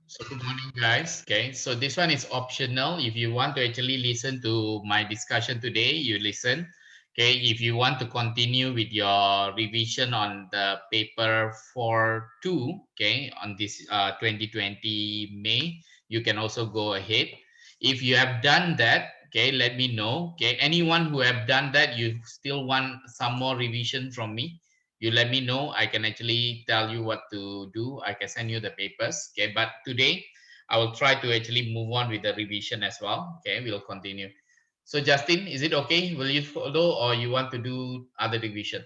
So good morning, guys. Okay, so this one is optional. If you want to actually listen to my discussion today, you listen. Okay, if you want to continue with your revision on the paper 4.2, okay, on this 2020 May, you can also go ahead. If you have done that, okay, let me know. Okay, anyone who have done that, you still want some more revision from me, you let me know. I can actually tell you what to do. I can send you the papers. Okay, but today I will try to actually move on with the revision as well. Okay, we'll continue. So Justin, is it okay? Will you follow or you want to do other revision?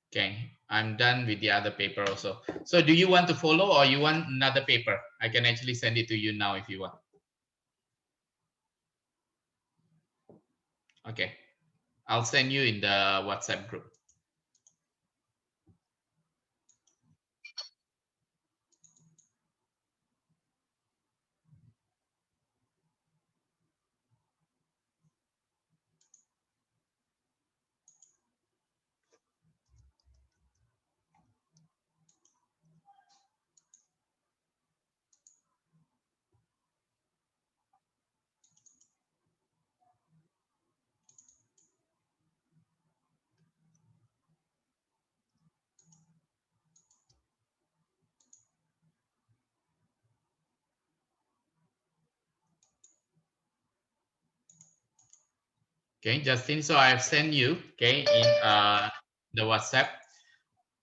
Okay, I'm done with the other paper also. So do you want to follow or you want another paper? I can actually send it to you now if you want. Okay, I'll send you in the WhatsApp group. Okay, Justin. So I've sent you, okay, in the WhatsApp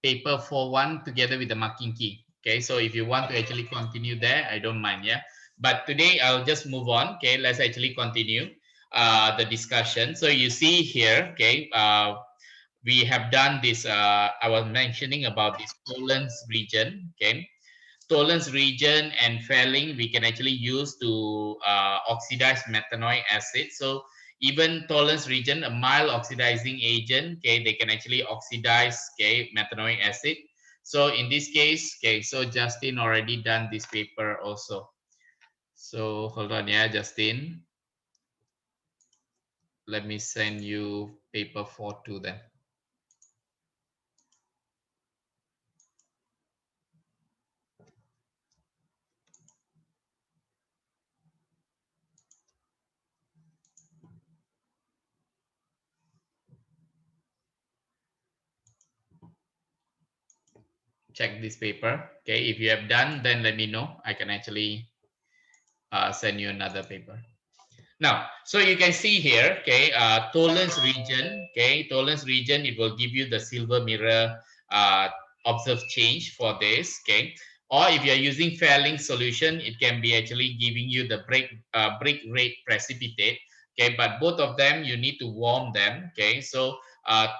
paper for one together with the marking key. Okay, so if you want to actually continue there, I don't mind. Yeah, but today I'll just move on. Okay, let's actually continue the discussion. So you see here, okay, we have done this. I was mentioning about this Tollens region. Okay, Tollens region and Phelling we can actually use to oxidize methanoic acid. So even Tollens region, a mild oxidizing agent, okay, they can actually oxidize, okay, methanoic acid. So in this case, okay, so Justin already done this paper also. So hold on, yeah, Justin. Let me send you paper 4.2 then. Check this paper. Okay, if you have done, then let me know. I can actually send you another paper. Now, so you can see here, okay, Tollens region, okay, Tollens region, it will give you the silver mirror observed change for this, okay. Or if you're using Fairlink solution, it can be actually giving you the break rate precipitate, okay. But both of them, you need to warm them, okay. So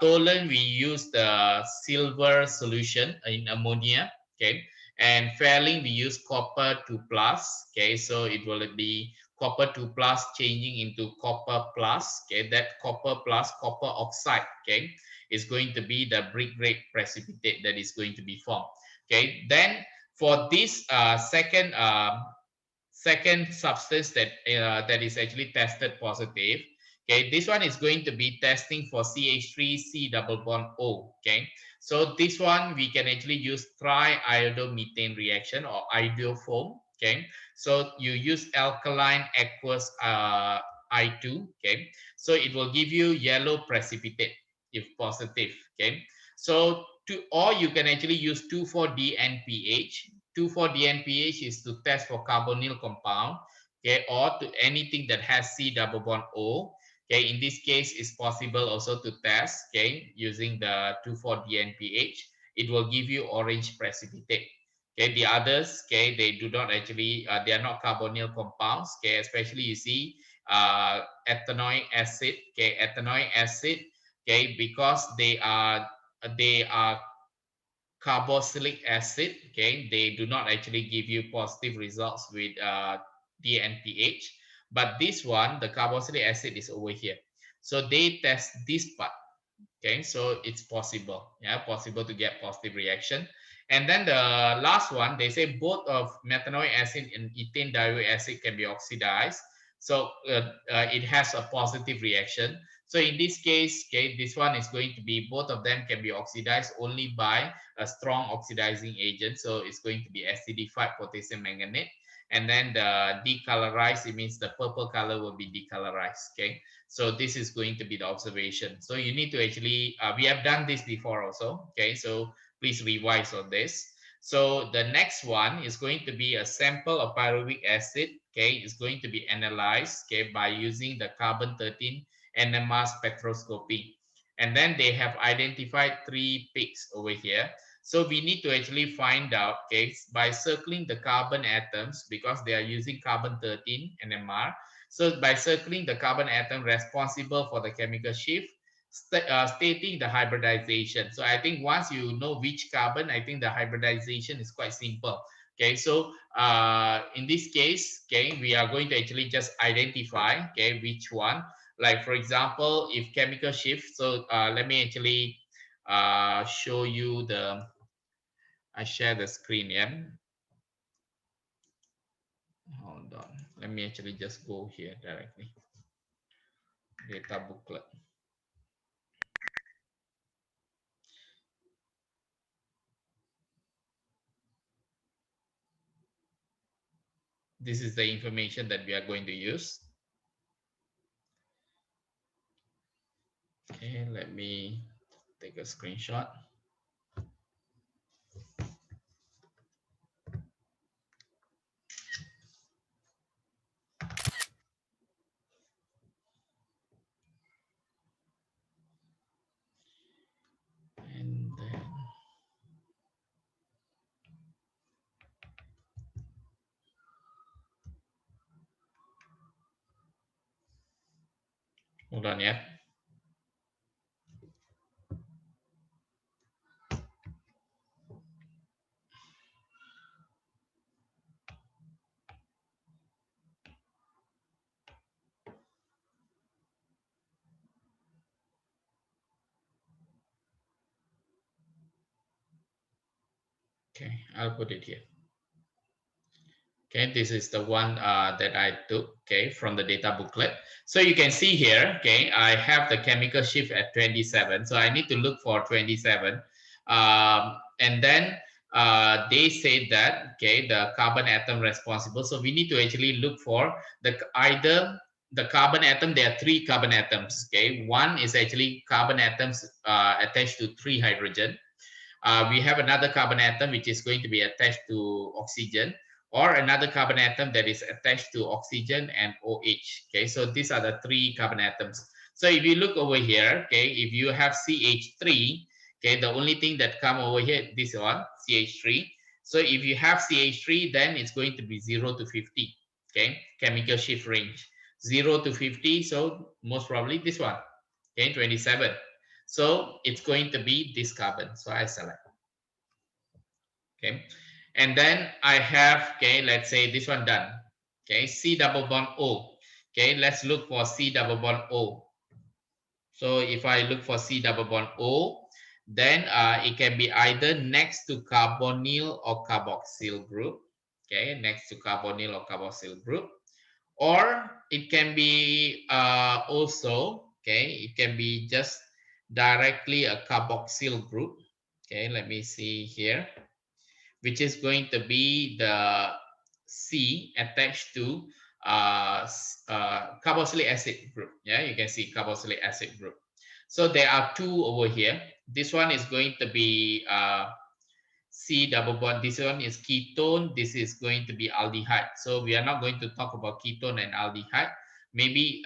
Tollens, we use the silver solution in ammonia, okay. And Fairlink, we use copper 2 plus, okay. So it will be copper 2 plus changing into copper plus, okay, that copper plus copper oxide, okay, is going to be the brick rate precipitate that is going to be formed. Okay, then for this second substance that is actually tested positive, okay, this one is going to be testing for CH3 C double bond O. Okay, so this one we can actually use triiodomethane reaction or iodoform. Okay, so you use alkaline aqueous I2. Okay, so it will give you yellow precipitate if positive. Okay, so or you can actually use 2,4-DNPH. 2,4-DNPH is to test for carbonyl compound, okay, or to anything that has C double bond O. Okay, in this case, it's possible also to test, okay, using the 2,4-DNPH. It will give you orange precipitate. Okay, the others, okay, they do not actually, they are not carbonyl compounds. Okay, especially you see ethanoic acid. Okay, ethanoic acid. Okay, because they are carboxylic acid. Okay, they do not actually give you positive results with DNPH, but this one, the carboxylic acid is over here. So they test this part. Okay, so it's possible, yeah, possible to get positive reaction. And then the last one, they say both of methanoic acid and ethane dioic acid can be oxidized. So it has a positive reaction. So in this case, okay, this one is going to be, both of them can be oxidized only by a strong oxidizing agent. So it's going to be acidified potassium manganate. And then the decolorized, it means the purple color will be decolorized. Okay, so this is going to be the observation. So you need to actually, we have done this before also. Okay, so please revise on this. So the next one is going to be a sample of pyruvic acid. Okay, it's going to be analyzed, okay, by using the carbon-13 NMR spectroscopy. And then they have identified 3 peaks over here. So we need to actually find out, okay, by circling the carbon atoms, because they are using carbon-13 NMR. So by circling the carbon atom responsible for the chemical shift, stating the hybridization. So I think once you know which carbon, I think the hybridization is quite simple. Okay, so in this case, okay, we are going to actually just identify, okay, which one. Like for example, if chemical shift, so let me actually show you the, I share the screen, yeah. Hold on, let me actually just go here directly. Data booklet. This is the information that we are going to use. Okay, let me take a screenshot. And then hold on, yeah. Okay, I'll put it here. Okay, this is the one that I took, okay, from the data booklet. So you can see here, okay, I have the chemical shift at 27. So I need to look for 27. And then they said that, okay, the carbon atom responsible. So we need to actually look for the either the carbon atom. There are 3 carbon atoms, okay. One is actually carbon atoms attached to 3 hydrogen. We have another carbon atom which is going to be attached to oxygen, or another carbon atom that is attached to oxygen and OH. Okay, so these are the 3 carbon atoms. So if you look over here, okay, if you have CH3, okay, the only thing that come over here, this one, CH3. So if you have CH3, then it's going to be 0 to 50, okay, chemical shift range. 0 to 50, so most probably this one, okay, 27. So it's going to be this carbon. So I select. Okay. And then I have, okay, let's say this one done. Okay, C double bond O. Okay, let's look for C double bond O. So if I look for C double bond O, then it can be either next to carbonyl or carboxyl group. Okay, next to carbonyl or carboxyl group. Or it can be also, okay, it can be just directly a carboxyl group. Okay, let me see here, which is going to be the C attached to carboxylic acid group. Yeah, you can see carboxylic acid group. So there are 2 over here. This one is going to be C double bond. This one is ketone. This is going to be aldehyde. So we are not going to talk about ketone and aldehyde. Maybe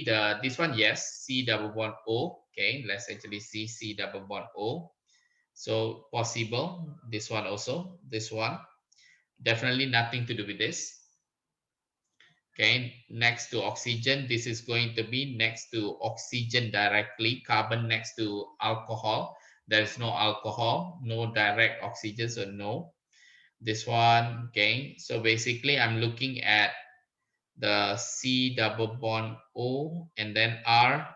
the this one, yes, C double bond O. Okay, let's actually see C double bond O. So possible. This one also. This one definitely nothing to do with this. Okay, next to oxygen, this is going to be next to oxygen directly. Carbon next to alcohol. There is no alcohol, no direct oxygen, so no. This one, okay, so basically I'm looking at the C double bond O and then R,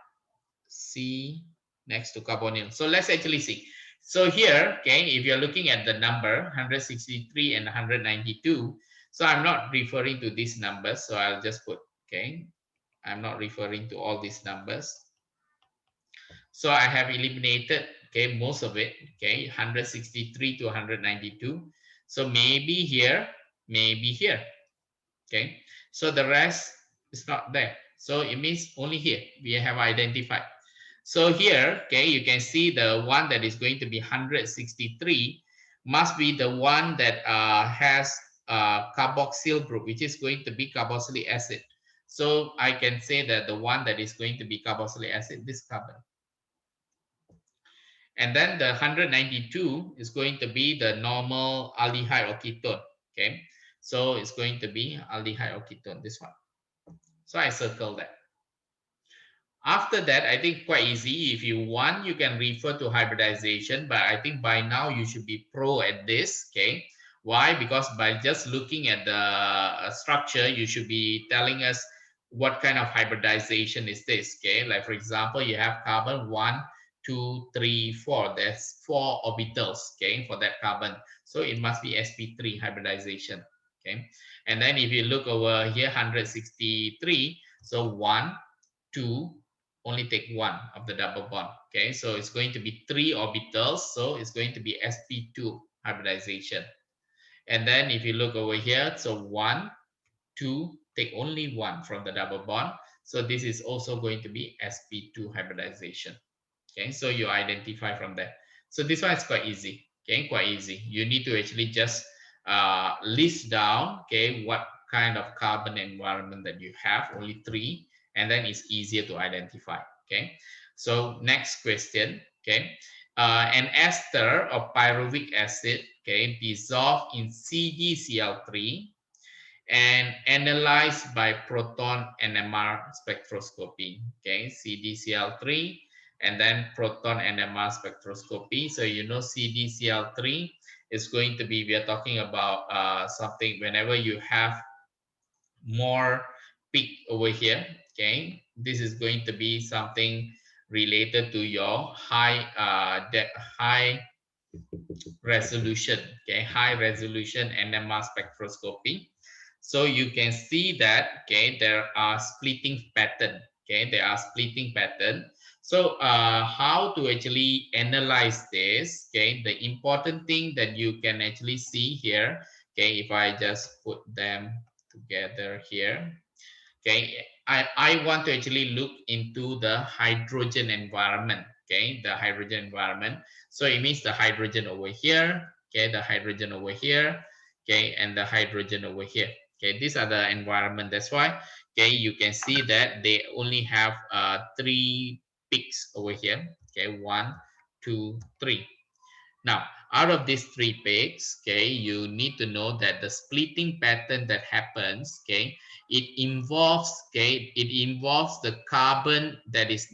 C next to carbonyl. So let's actually see. So here, okay, if you're looking at the number 163 and 192, so I'm not referring to these numbers. So I'll just put, okay, I'm not referring to all these numbers. So I have eliminated, okay, most of it, okay, 163 to 192. So maybe here, maybe here, okay. So the rest is not there. So it means only here we have identified. So here, okay, you can see the one that is going to be 163 must be the one that has carboxyl group, which is going to be carboxylic acid. So I can say that the one that is going to be carboxylic acid, this carbon. And then the 192 is going to be the normal aldehyde or ketone. Okay. So it's going to be aldehyde or ketone, this one. So I circle that. After that, I think quite easy. If you want, you can refer to hybridization, but I think by now you should be pro at this. Okay. Why? Because by just looking at the structure, you should be telling us what kind of hybridization is this. Okay. Like for example, you have carbon 1, 2, 3, 4. There's 4 orbitals, okay, for that carbon. So it must be sp3 hybridization. Okay. And then if you look over here, 163. So 1, 2, only take one of the double bond. Okay, so it's going to be 3 orbitals, so it's going to be sp2 hybridization. And then if you look over here, so 1, 2, take only one from the double bond, so this is also going to be sp2 hybridization. Okay, so you identify from there. So this one is quite easy. Okay, quite easy. You need to actually just list down, okay, what kind of carbon environment that you have, only 3, and then it's easier to identify. Okay, so next question. Okay, an ester of pyruvic acid, okay, dissolved in CdCl3 and analyzed by proton NMR spectroscopy. Okay, CdCl3 and then proton NMR spectroscopy. So you know CdCl3 is going to be, we are talking about something whenever you have more peak over here. Okay, this is going to be something related to your high resolution. Okay, high resolution NMR spectroscopy. So you can see that, okay, there are splitting pattern. Okay, there are splitting pattern. So how to actually analyze this? Okay, the important thing that you can actually see here. Okay, if I just put them together here. Okay, I want to actually look into the hydrogen environment. Okay, the hydrogen environment. So it means the hydrogen over here. Okay, the hydrogen over here. Okay, and the hydrogen over here. Okay, these are the environment. That's why, okay, you can see that they only have 3 peaks over here. Okay, 1, 2, 3. Now, out of these 3 peaks, okay, you need to know that the splitting pattern that happens, okay, it involves the carbon that is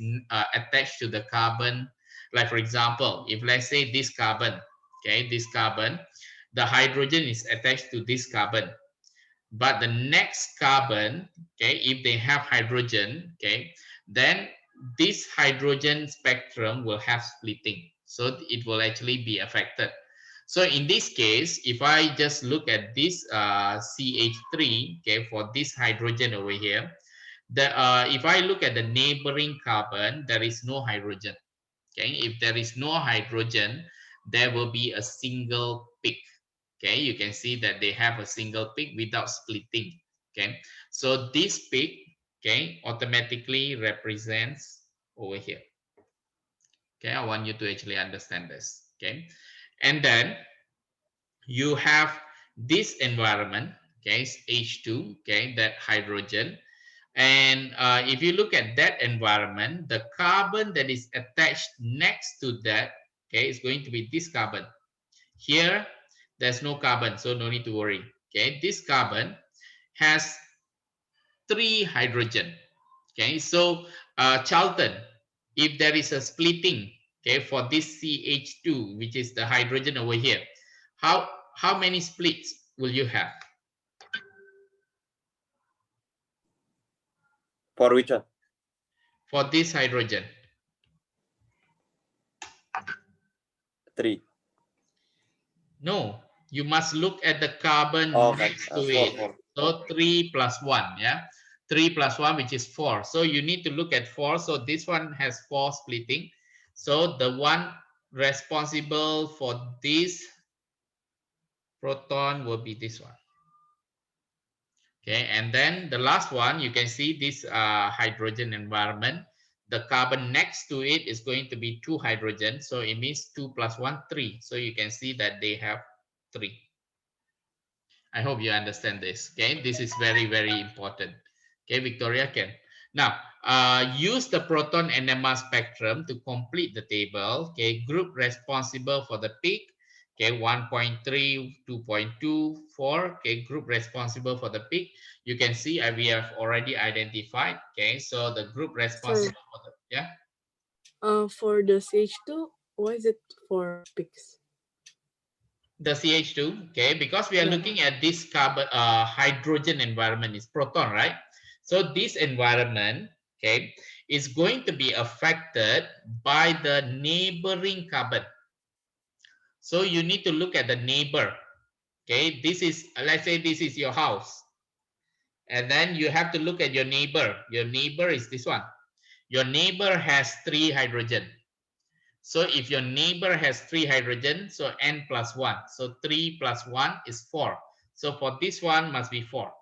attached to the carbon. Like for example, if let's say this carbon, okay, this carbon, the hydrogen is attached to this carbon, but the next carbon, okay, if they have hydrogen, okay, then this hydrogen spectrum will have splitting, so it will actually be affected. So in this case, if I just look at this CH3, okay, for this hydrogen over here, if I look at the neighboring carbon, there is no hydrogen. Okay, if there is no hydrogen, there will be a single peak. Okay, you can see that they have a single peak without splitting. Okay, so this peak, okay, automatically represents over here. Okay, I want you to actually understand this. Okay, and then you have this environment, okay, H2, okay, that hydrogen. And if you look at that environment, the carbon that is attached next to that, okay, is going to be this carbon. Here, there's no carbon, so no need to worry. Okay, this carbon has 3 hydrogen. Okay, so Charlton, if there is a splitting, okay, for this CH2, which is the hydrogen over here, how many splits will you have? For which one? For this hydrogen. 3. No, you must look at the carbon Okay. next to 4, it. 4. So 3 plus 1, yeah? 3 plus 1, which is 4. So you need to look at 4. So this one has 4 splitting. So the one responsible for this proton will be this one. Okay, and then the last one, you can see this hydrogen environment. The carbon next to it is going to be 2 hydrogen. So it means 2 plus 1, 3. So you can see that they have 3. I hope you understand this. Okay, this is very, very important. Okay, Victoria can. Now, use the proton NMR spectrum to complete the table. Okay, group responsible for the peak. Okay, 1.3, 2.2, 4. Okay, group responsible for the peak. You can see we have already identified. Okay, so the group Sir, responsible for the, yeah. for the CH2, why is it for pics? The CH2, okay, because we are Yeah. looking at this carbon hydrogen environment is proton, right? So this environment, okay, is going to be affected by the neighboring carbon. So you need to look at the neighbor. Okay, this is, let's say this is your house, and then you have to look at your neighbor. Your neighbor is this one. Your neighbor has 3 hydrogen. So if your neighbor has 3 hydrogen, so n plus 1. So 3 plus 1 is 4. So for this one must be 4.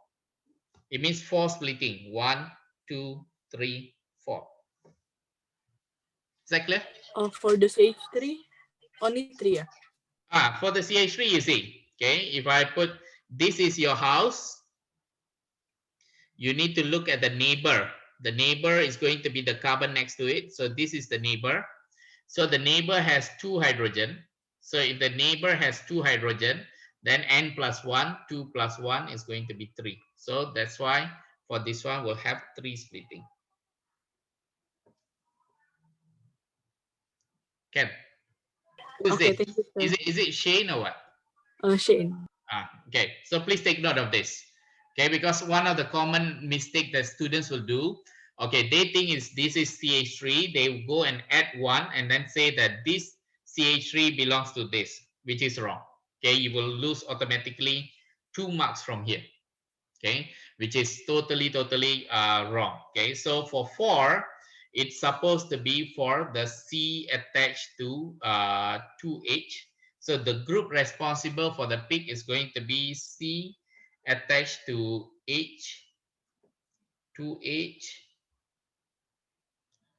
It means 4 splitting. 1, 2, 3, 4. Is that clear? For the CH3, only 3, yeah. For the CH3, you see, okay, if I put this is your house, you need to look at the neighbor. The neighbor is going to be the carbon next to it. So this is the neighbor. So the neighbor has 2 hydrogen. So if the neighbor has 2 hydrogen, then n plus 1, 2 plus 1 is going to be 3. So that's why for this one we'll have 3 splitting. Ken, who is Okay, this? thank you, sir. Is it Shane or what? Shane. Okay, so please take note of this. Okay, because one of the common mistake that students will do, okay, they think is this is CH3, they go and add 1 and then say that this CH3 belongs to this, which is wrong. Okay, you will lose automatically 2 marks from here. Okay, which is totally wrong. Okay, so for 4, it's supposed to be for the C attached to 2H. So the group responsible for the peak is going to be C attached to H, 2H.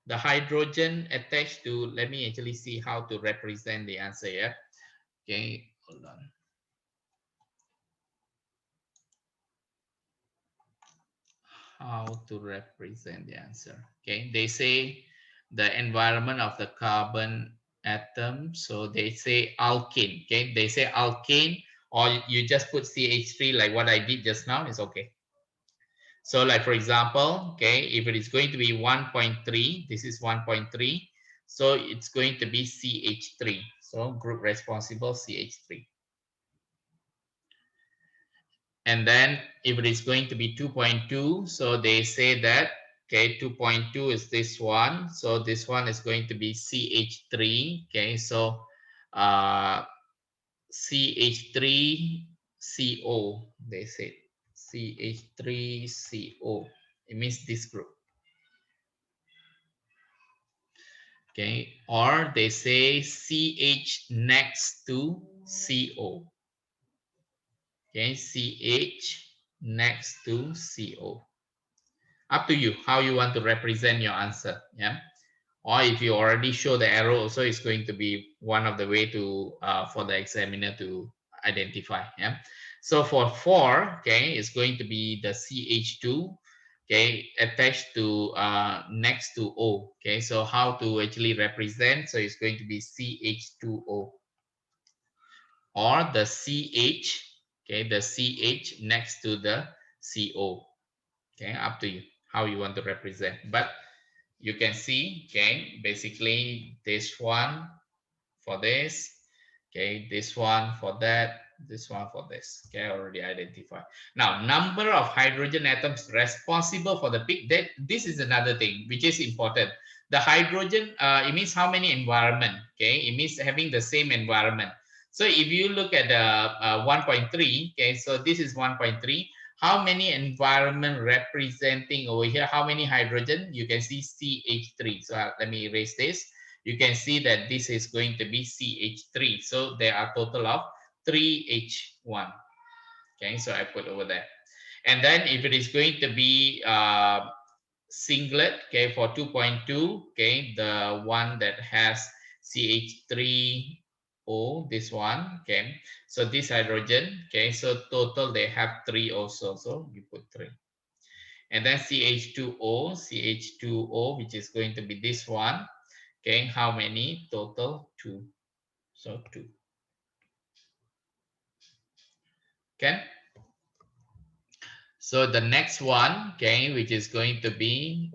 The hydrogen attached to, let me actually see how to represent the answer here. Okay, hold on. How to represent the answer. Okay, they say the environment of the carbon atom. So they say alkane. Okay, they say alkane, or you just put CH3 like what I did just now is okay. So like for example, okay, if it is going to be 1.3, this is 1.3. So it's going to be CH3. So group responsible CH3. And then if it is going to be 2.2, so they say that, okay, 2.2 is this one. So this one is going to be CH3. Okay, so CH3CO, they say CH3CO. It means this group. Okay, or they say CH next to CO. Okay, CH next to CO. Up to you how you want to represent your answer. Yeah, or if you already show the arrow also, it's going to be one of the way to for the examiner to identify. Yeah, so for 4, okay, it's going to be the CH2, okay, attached to next to O. Okay, so how to actually represent? So it's going to be CH2O, or the CH, okay, the CH next to the CO. Okay, up to you how you want to represent, but you can see, okay, basically this one for this, okay, this one for that, this one for this. Okay, already identified. Now, number of hydrogen atoms responsible for the peak, that this is another thing which is important. The hydrogen, it means how many environment. Okay, it means having the same environment. So if you look at the 1.3, okay, so this is 1.3. How many environment representing over here? How many hydrogen? You can see CH3. So let me erase this. you can see that this is going to be CH3. So there are total of 3H1. Okay, so I put over there. And then if it is going to be singlet, okay, for 2.2, okay, the one that has CH3O, this one, okay, so this hydrogen, okay, so total they have 3 also, so you put 3. And then CH2O, which is going to be this one, okay, how many? Total 2, so 2. Okay, so the next one, okay, which is going to be,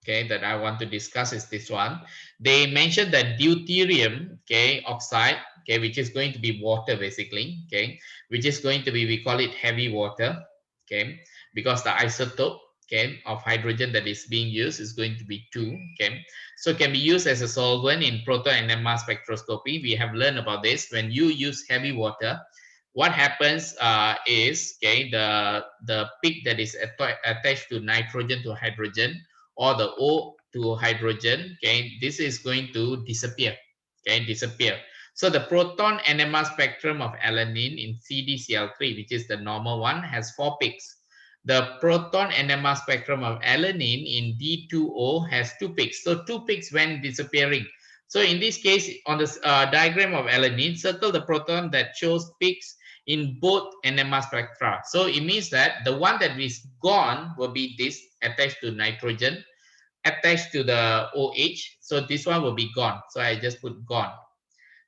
okay, that I want to discuss is this one. They mentioned that deuterium, okay, oxide, okay, which is going to be water basically, okay, which is going to be, we call it heavy water, okay, because the isotope, okay, of hydrogen that is being used is going to be 2, okay, so can be used as a solvent in proton NMR spectroscopy. We have learned about this. When you use heavy water, what happens is, okay, the peak that is attached to nitrogen to hydrogen, or the O to hydrogen, okay, this is going to disappear, okay, disappear. So the proton NMR spectrum of alanine in CdCl3, which is the normal one, has 4 peaks. The proton NMR spectrum of alanine in D2O has 2 peaks. So 2 peaks when disappearing. So in this case, on the diagram of alanine, circle the proton that shows peaks in both NMR spectra. So it means that the one that is gone will be this attached to nitrogen, attached to the OH. So this one will be gone. So I just put gone.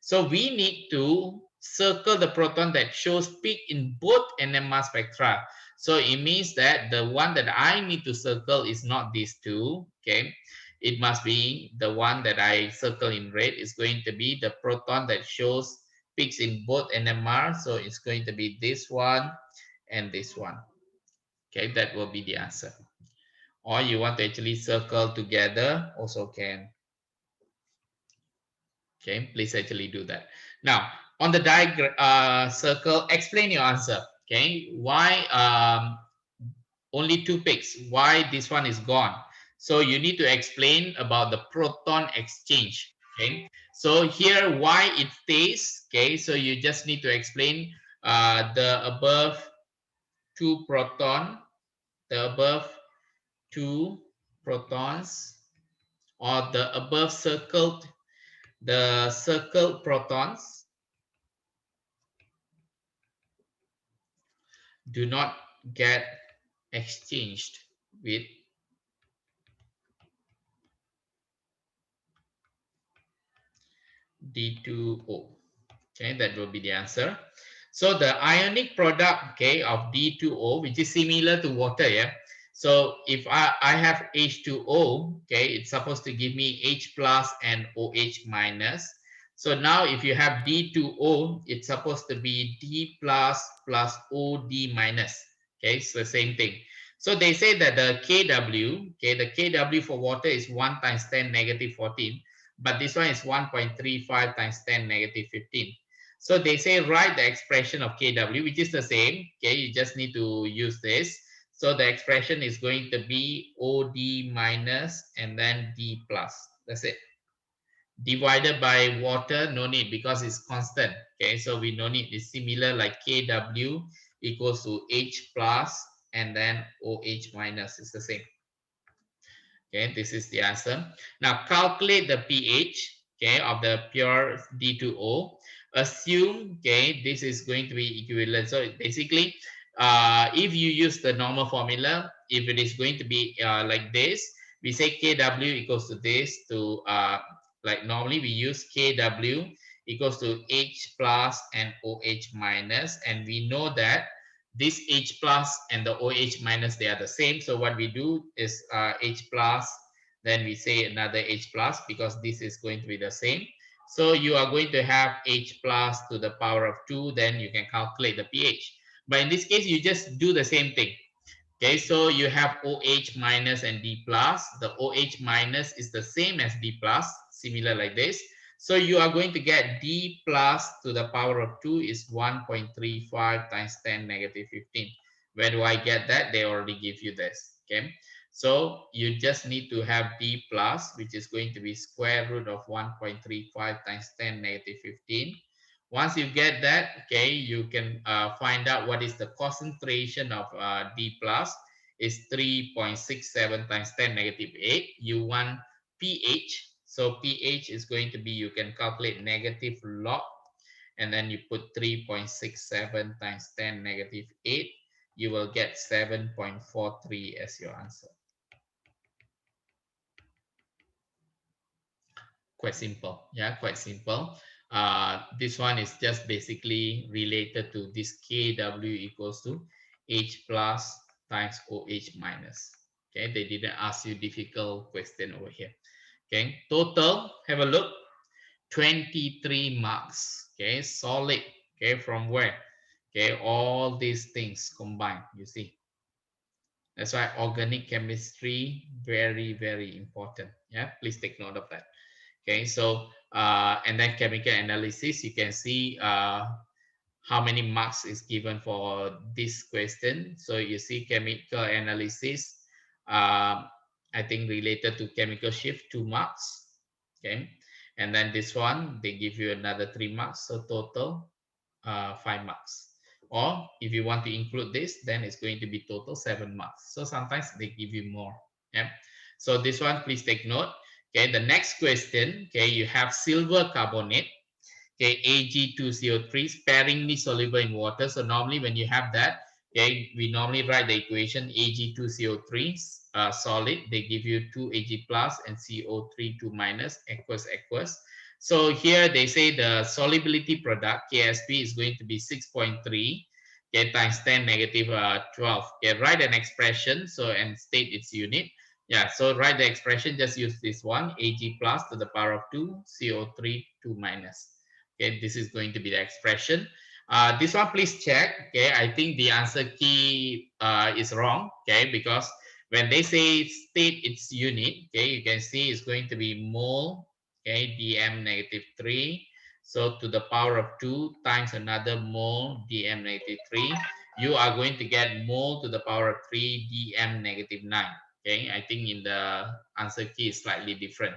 So we need to circle the proton that shows peak in both NMR spectra. So it means that the one that I need to circle is not these two, okay? It must be the one that I circle in red is going to be the proton that shows peaks in both NMR. So it's going to be this one and this one. Okay, that will be the answer. Or you want to actually circle together, also can. Okay, please actually do that. Now, on the diagram circle, explain your answer. Okay, why only 2 peaks? Why this one is gone? So you need to explain about the proton exchange. Okay, so here why it stays. Okay, so you just need to explain the above 2 proton, the above 2 protons, or the above circled, the circled protons do not get exchanged with D2O. Okay, that will be the answer. So the ionic product, okay, of D2O, which is similar to water, yeah. So if I have H2O, okay, it's supposed to give me H plus and OH minus. So now if you have D2O, it's supposed to be D plus plus OD minus. Okay, so same thing. So they say that the Kw, okay, the Kw for water is 1 times 10 negative 14, but this one is 1.35 times 10 negative 15. So they say write the expression of Kw, which is the same. Okay, you just need to use this. So the expression is going to be OD minus and then D plus. That's it. Divided by water, no need because it's constant. Okay, so we no need. It's similar like Kw equals to H plus and then OH minus. It's the same. Okay, this is the answer. Now calculate the pH, okay, of the pure D2O. Assume, okay, this is going to be equivalent. So basically, if you use the normal formula, if it is going to be like this, we say Kw equals to this to like normally we use Kw equals to H plus and OH minus, and we know that this H plus and the OH minus, they are the same. So what we do is H plus, then we say another H plus because this is going to be the same. So you are going to have H plus to the power of 2, then you can calculate the pH. But in this case, you just do the same thing. Okay, so you have OH minus and D plus. The OH minus is the same as D plus, similar like this. So you are going to get D plus to the power of 2 is 1.35 times 10 negative 15. Where do I get that? They already give you this. Okay. So you just need to have D plus, which is going to be square root of 1.35 times 10 negative 15. Once you get that, okay, you can find out what is the concentration of D plus is 3.67 times 10 negative 8. You want pH. So pH is going to be, you can calculate negative log, and then you put 3.67 times 10 negative 8. You will get 7.43 as your answer. Quite simple. Yeah, quite simple. This one is just basically related to this Kw equals to H plus times OH minus. Okay, they didn't ask you difficult question over here. Okay, total, have a look, 23 marks. Okay, solid. Okay, from where? Okay, all these things combined, you see. That's why organic chemistry, very, very important. Yeah, please take note of that. Okay, so and then chemical analysis, you can see how many marks is given for this question. So you see chemical analysis, I think related to chemical shift, 2 marks. Okay, and then this one, they give you another 3 marks. So total 5 marks. Or if you want to include this, then it's going to be total 7 marks. So sometimes they give you more. Yeah. So this one, please take note. Okay, the next question, okay, you have silver carbonate, okay, Ag2CO3 sparingly soluble in water. So normally when you have that, okay, we normally write the equation Ag2CO3 solid. They give you 2 Ag plus and CO3 2 minus, aqueous aqueous. So here they say the solubility product KSP is going to be 6.3, okay, times 10 negative 12. Okay, write an expression so and state its unit. Yeah, so write the expression, just use this one, Ag plus to the power of 2, CO3 2 minus. Okay, this is going to be the expression. This one, please check. Okay, I think the answer key is wrong. Okay, because when they say state its unit, okay, you can see it's going to be mole, okay, dm negative 3. So to the power of 2 times another mole dm negative 3, you are going to get mole to the power of 3 dm negative 9. Okay, I think in the answer key is slightly different.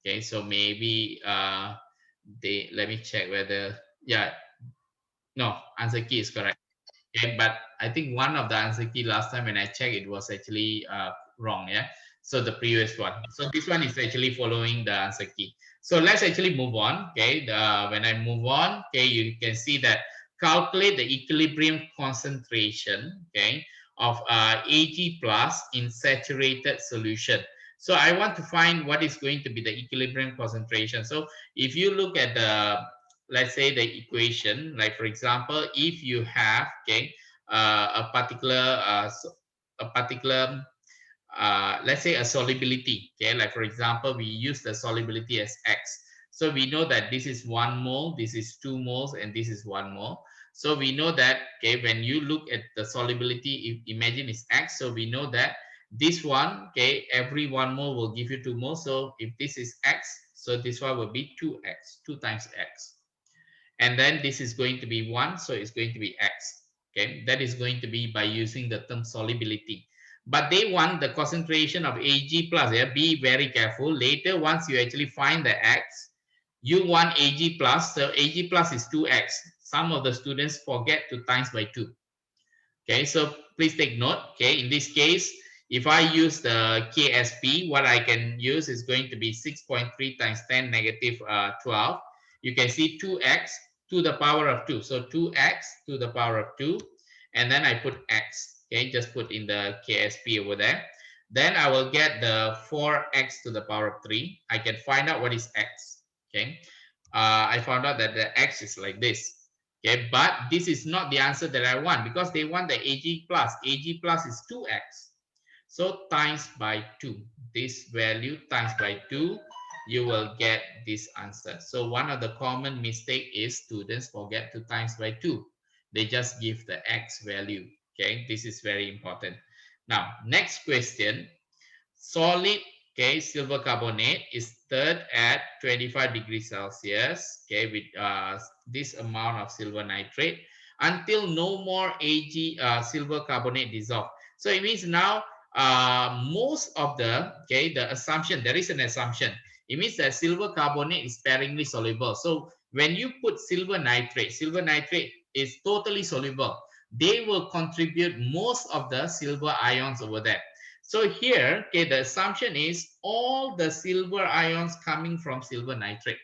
Okay, so maybe they, let me check whether, yeah, no, answer key is correct. Okay, but I think one of the answer key last time when I checked, it was actually wrong. Yeah, so the previous one, so this one is actually following the answer key. So let's actually move on. Okay, when I move on, okay, you can see that calculate the equilibrium concentration, okay, of Ag plus in saturated solution. So I want to find what is going to be the equilibrium concentration. So if you look at the, let's say the equation, like for example, if you have, okay, a particular let's say a solubility, okay, like for example, we use the solubility as X. So we know that this is 1 mole, this is 2 moles, and this is 1 mole. So we know that, okay, when you look at the solubility, imagine it's X. So we know that this one, okay, every 1 mole will give you 2 moles. So if this is X, so this one will be 2X, 2 times X. And then this is going to be 1, so it's going to be X. Okay, that is going to be by using the term solubility. But they want the concentration of Ag plus. Yeah, be very careful. Later, once you actually find the X, you want Ag plus. So Ag plus is 2X. Some of the students forget to times by 2. Okay, so please take note. Okay, in this case, if I use the KSP, what I can use is going to be 6.3 times 10 negative 12. You can see 2x to the power of 2. So 2x to the power of 2. And then I put x. Okay, just put in the KSP over there. Then I will get the 4x to the power of 3. I can find out what is x. Okay, I found out that the x is like this. Okay, but this is not the answer that I want because they want the Ag plus. Ag plus is 2x. So times by 2. This value times by 2, you will get this answer. So one of the common mistake is students forget to times by 2. They just give the x value. Okay, this is very important. Now, next question. Solid, okay, silver carbonate is stirred at 25 degrees Celsius, okay, with this amount of silver nitrate until no more Ag silver carbonate dissolve. So it means now most of the assumption, there is an assumption. It means that silver carbonate is sparingly soluble. So when you put silver nitrate is totally soluble. They will contribute most of the silver ions over there. So here, the assumption is all the silver ions coming from silver nitrate.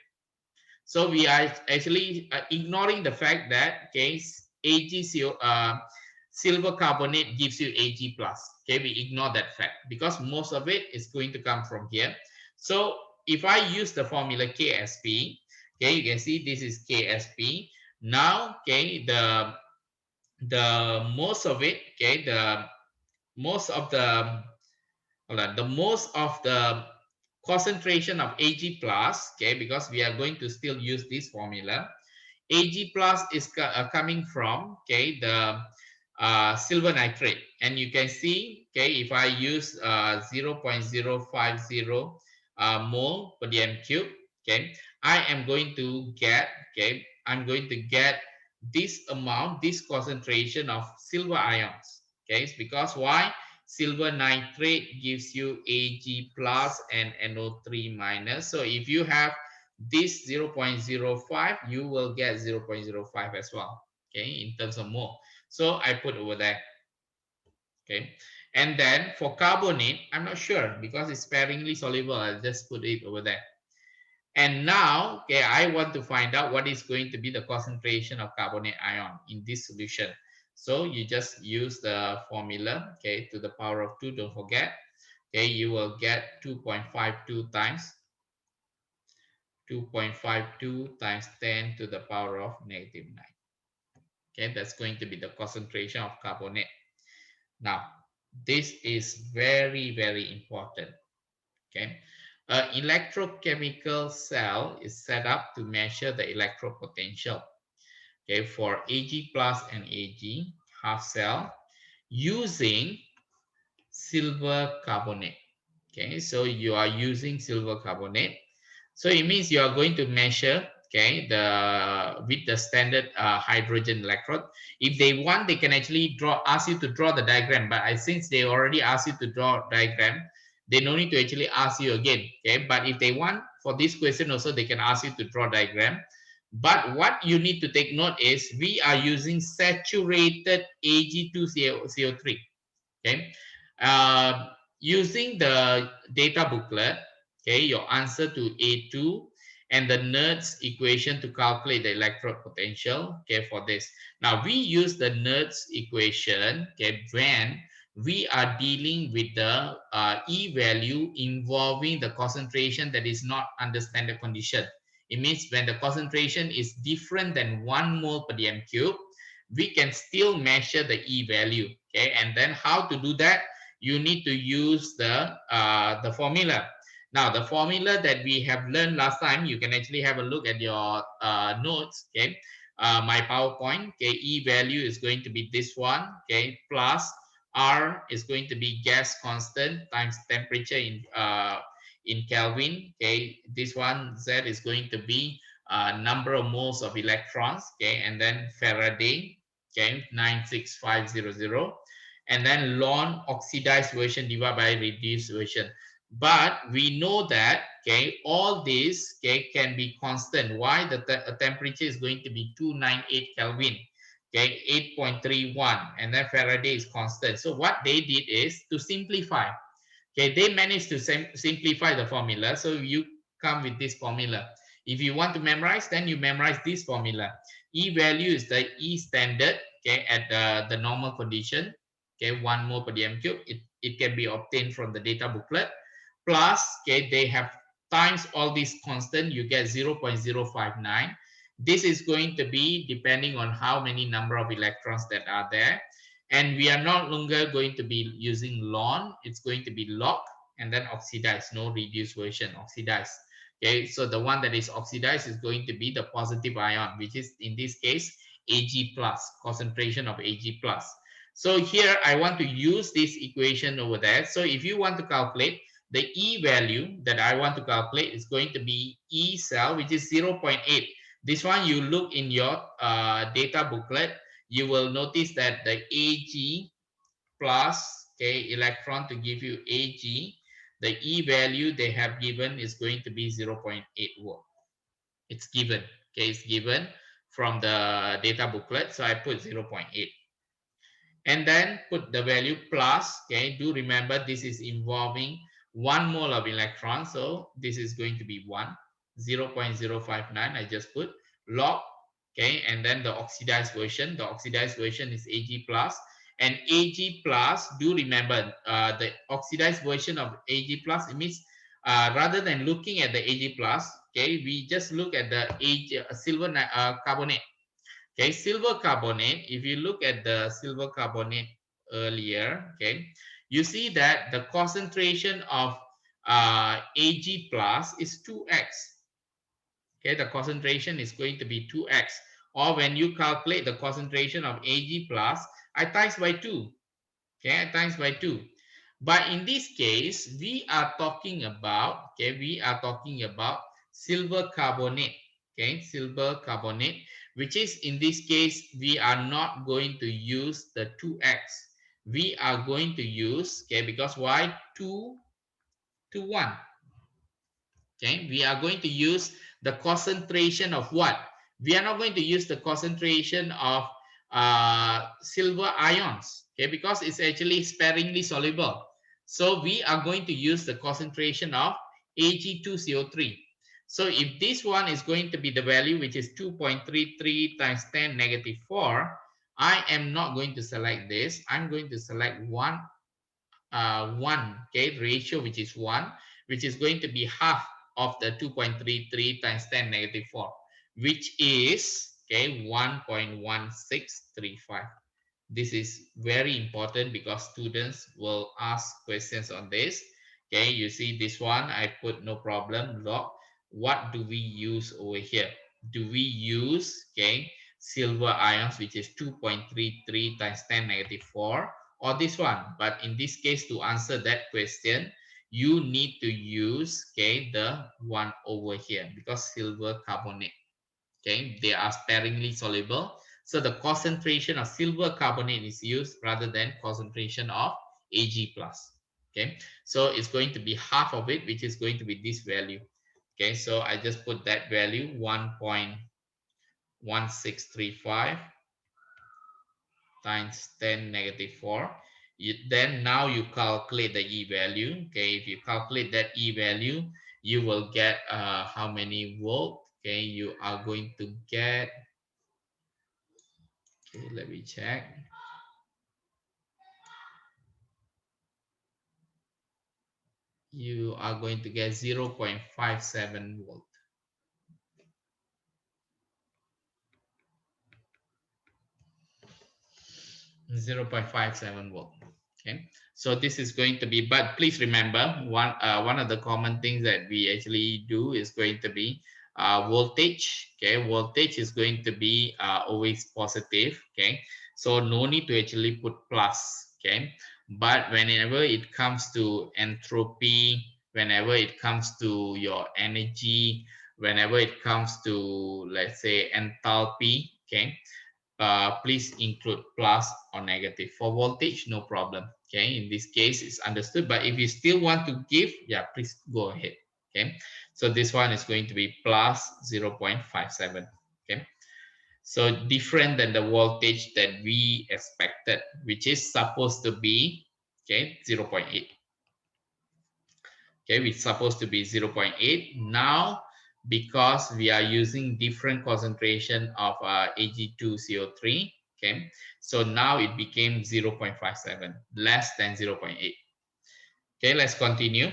So we are actually ignoring the fact that AgCO, silver carbonate gives you Ag plus. Okay, we ignore that fact because most of it is going to come from here. So if I use the formula KSP, okay, you can see this is KSP. Now, the most of it, the most of the hold on, the most of the concentration of Ag plus, because we are going to still use this formula. Ag plus is coming from the silver nitrate, and you can see if I use 0.050 mole per dm cube, I am going to get I'm going to get this amount, this concentration of silver ions. It's because why? Silver nitrate gives you Ag plus and NO3 minus. So if you have this 0.05, you will get 0.05 as well, in terms of mole. So I put over there, and then for carbonate, I'm not sure because it's sparingly soluble. I'll just put it over there. And now, I want to find out what is going to be the concentration of carbonate ion in this solution. So you just use the formula, to the power of 2, don't forget. You will get 2.52 times 2.52 times 10 to the power of negative 9. That's going to be the concentration of carbonate. Now, this is very, very important. An electrochemical cell is set up to measure the electrode potential. For Ag plus and Ag half cell using silver carbonate. So you are using silver carbonate. So it means you are going to measure with the standard hydrogen electrode. If they want, they can actually ask you to draw the diagram, but since they already asked you to draw diagram, they no need to actually ask you again. But if they want, for this question also, they can ask you to draw diagram. But what you need to take note is we are using saturated Ag2CO3. Using the data booklet, your answer to A2 and the Nernst equation to calculate the electrode potential, for this. Now we use the Nernst equation, when we are dealing with the E value involving the concentration that is not under standard condition. It means when the concentration is different than 1 mole per dm cube, we can still measure the E value. And then how to do that? You need to use the formula. Now, the formula that we have learned last time, you can actually have a look at your notes. My PowerPoint. E value is going to be this one. Plus R is going to be gas constant times temperature in Kelvin. This one Z is going to be number of moles of electrons. And then Faraday. 96500. And then ln oxidized version divided by reduced version. But we know that all this can be constant. Why? The temperature is going to be 298 Kelvin, 8.31, and then Faraday is constant. So what they did is to simplify. They managed to simplify the formula. So you come with this formula. If you want to memorize, then you memorize this formula. E value is the E standard, at the normal condition, 1 mole per dm cube. It can be obtained from the data booklet. Plus, they have times all these constant, you get 0.059. This is going to be depending on how many number of electrons that are there. And we are no longer going to be using ln, it's going to be log, and then oxidized, no reduced version, oxidized. So the one that is oxidized is going to be the positive ion, which is in this case Ag plus, concentration of Ag plus. So here I want to use this equation over there. So if you want to calculate the E value that I want to calculate, is going to be E cell, which is 0.8. This one you look in your data booklet, you will notice that the Ag plus, okay, electron to give you Ag, the E value they have given is going to be 0.8 volt. It's given, okay, it's given from the data booklet. So I put 0.8 and then put the value plus, okay, do remember this is involving 1 mole of electron. So this is going to be 1, 0.059, I just put log, okay, and then the oxidized version. The oxidized version is Ag plus, and Ag plus, do remember the oxidized version of Ag plus, it means rather than looking at the Ag plus, okay, we just look at the silver carbonate. Okay, silver carbonate, if you look at the silver carbonate earlier, okay, you see that the concentration of Ag plus is 2x. Okay, the concentration is going to be 2x. Or when you calculate the concentration of Ag plus, I times by 2. Okay, I times by 2. But in this case, we are talking about, okay, we are talking about silver carbonate. Okay, silver carbonate, which is in this case, we are not going to use the 2x. We are going to use, okay, because why? 2 to 1. Okay, we are going to use the concentration of what? We are not going to use the concentration of silver ions, okay, because it's actually sparingly soluble. So we are going to use the concentration of Ag2CO3. So if this one is going to be the value, which is 2.33 times 10 negative 4, I am not going to select this. I'm going to select 1, okay, ratio, which is 1, which is going to be half of the 2.33 times 10 negative 4, which is, okay, 1.1635. This is very important because students will ask questions on this. Okay, you see this one, I put no problem, log. What do we use over here? Do we use, okay, silver ions, which is 2.33 times 10 negative 4, or this one? But in this case, to answer that question, you need to use, okay, the one over here, because silver carbonate, okay, they are sparingly soluble. So the concentration of silver carbonate is used rather than concentration of Ag plus. Okay, so it's going to be half of it, which is going to be this value. Okay, so I just put that value 1.1635 times 10 negative 4. Then now you calculate the E value. Okay, if you calculate that E value, you will get how many volt? Okay, you are going to get, okay, let me check. You are going to get 0.57 volt. 0.57 volt. Okay, so this is going to be, but please remember one of the common things that we actually do is going to be voltage. Okay, voltage is going to be always positive. Okay, so no need to actually put plus. Okay, but whenever it comes to entropy, whenever it comes to your energy, whenever it comes to, let's say, enthalpy, okay, please include plus or negative. For voltage, no problem. Okay, in this case, it's understood. But if you still want to give, yeah, please go ahead. Okay, so this one is going to be plus 0.57. Okay, so different than the voltage that we expected, which is supposed to be, okay, 0.8. Okay, it's supposed to be 0.8. Now, because we are using different concentration of Ag2CO3, okay, so now it became 0.57, less than 0.8. Okay, let's continue.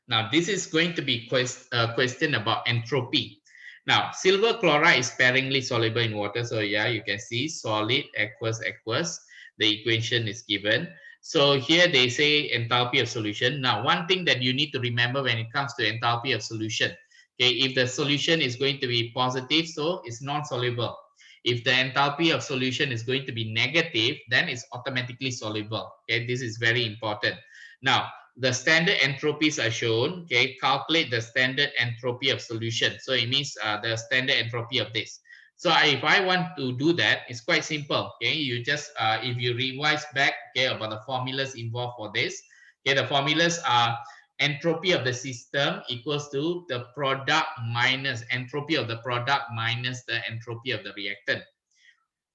Now, this is going to be question about entropy. Now, silver chloride is sparingly soluble in water. So yeah, you can see solid, aqueous, aqueous. The equation is given. So here they say enthalpy of solution. Now, one thing that you need to remember when it comes to enthalpy of solution, okay, if the solution is going to be positive, so it's non-soluble. If the enthalpy of solution is going to be negative, then it's automatically soluble. Okay, this is very important. Now, the standard entropies are shown. Okay, calculate the standard entropy of solution. So it means the standard entropy of this. So if I want to do that, it's quite simple. Okay, you just if you revise back, okay, about the formulas involved for this. Okay, the formulas are entropy of the system equals to the product minus entropy of the product minus the entropy of the reactant.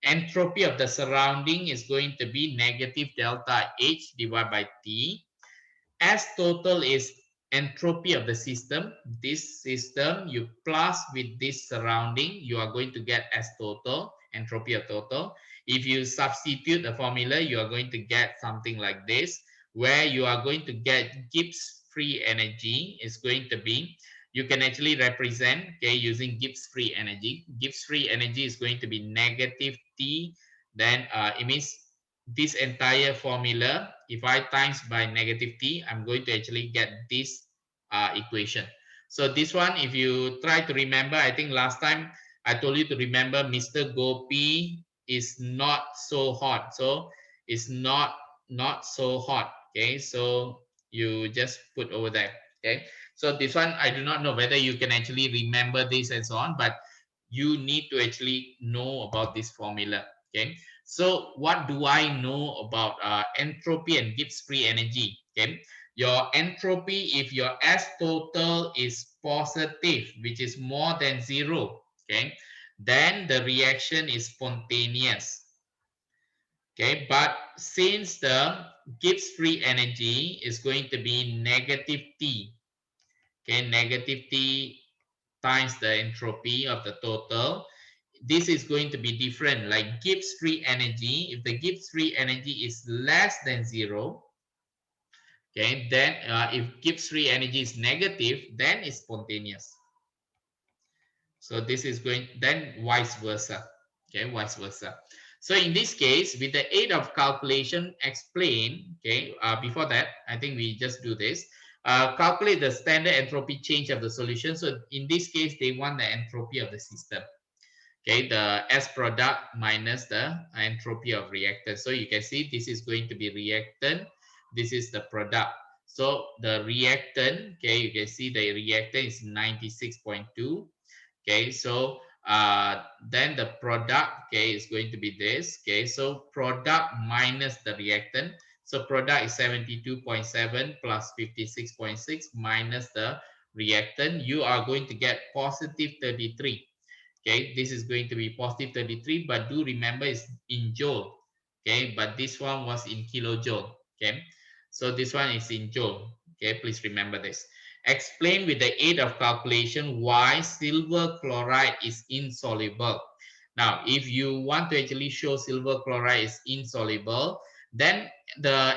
Entropy of the surrounding is going to be negative delta H divided by T. S total is entropy of the system. This system you plus with this surrounding, you are going to get S total, entropy of total. If you substitute the formula, you are going to get something like this, where you are going to get Gibbs free energy is going to be, you can actually represent, okay, using Gibbs free energy. Gibbs free energy is going to be negative T, then it means this entire formula, if I times by negative T, I'm going to actually get this equation. So this one, if you try to remember, I think last time I told you to remember Mr. Gopi is not so hot. So it's not so hot. Okay, so you just put over there. Okay, so this one, I do not know whether you can actually remember this and so on, but you need to actually know about this formula. Okay, so what do I know about entropy and Gibbs free energy? Okay, your entropy, if your S total is positive, which is more than zero, okay, then the reaction is spontaneous. Okay, but since the Gibbs free energy is going to be negative T, okay, negative T times the entropy of the total, this is going to be different. Like Gibbs free energy, if the Gibbs free energy is less than zero, okay, then if Gibbs free energy is negative, then it's spontaneous. So this is going, then vice versa. Okay, vice versa. So in this case, with the aid of calculation, explain, okay, before that, I think we just do this. Calculate the standard entropy change of the solution. So in this case, they want the entropy of the system. Okay, the S product minus the entropy of reactant. So you can see this is going to be reactant. This is the product. So the reactant, okay, you can see the reactant is 96.2. Okay, so then the product, okay, is going to be this. Okay, so product minus the reactant. So product is 72.7 plus 56.6 minus the reactant. You are going to get positive 33. Okay, this is going to be positive 33, but do remember it's in joule. Okay, but this one was in kilojoule. Okay, so this one is in joule. Okay, please remember this. Explain with the aid of calculation why silver chloride is insoluble. Now, if you want to actually show silver chloride is insoluble, then the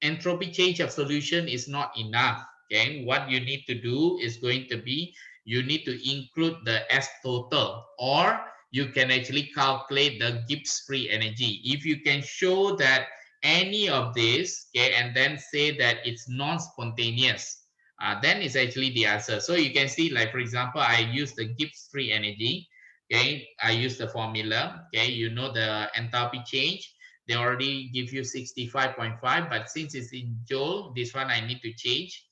entropy change of solution is not enough. Okay, what you need to do is going to be, you need to include the S total, or you can actually calculate the Gibbs free energy. If you can show that any of this, okay, and then say that it's non-spontaneous, then it's actually the answer. So you can see, like for example, I use the Gibbs free energy. Okay, I use the formula. Okay, you know the enthalpy change. They already give you 65.5, but since it's in joule, this one I need to change.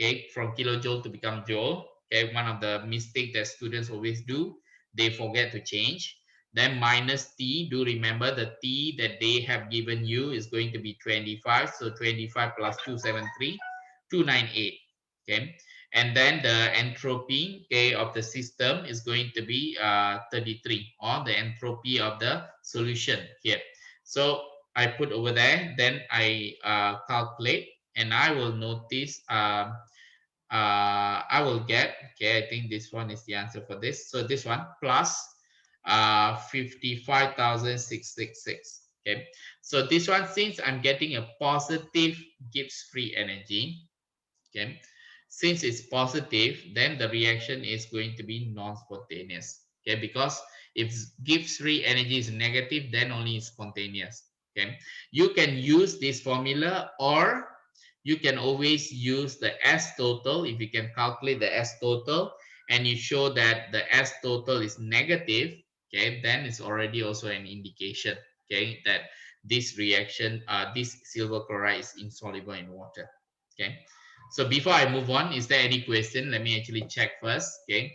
Okay, from kilojoule to become joule. Okay, one of the mistake that students always do, they forget to change. Then minus T, do remember the T that they have given you is going to be 25. So 25 plus 273, 298. Okay, and then the entropy, okay, of the system is going to be 33, or the entropy of the solution here. So I put over there, then I calculate, and I will notice I will get, okay, I think this one is the answer for this. So this one plus 55,666. Okay, so this one, since I'm getting a positive Gibbs free energy, okay, since it's positive, then the reaction is going to be non-spontaneous. Okay, because if Gibbs free energy is negative, then only spontaneous. Okay, you can use this formula, or you can always use the S total. If you can calculate the S total and you show that the S total is negative, okay, then it's already also an indication, okay, that this reaction, this silver chloride is insoluble in water. Okay, so before I move on, is there any question? Let me actually check first. Okay,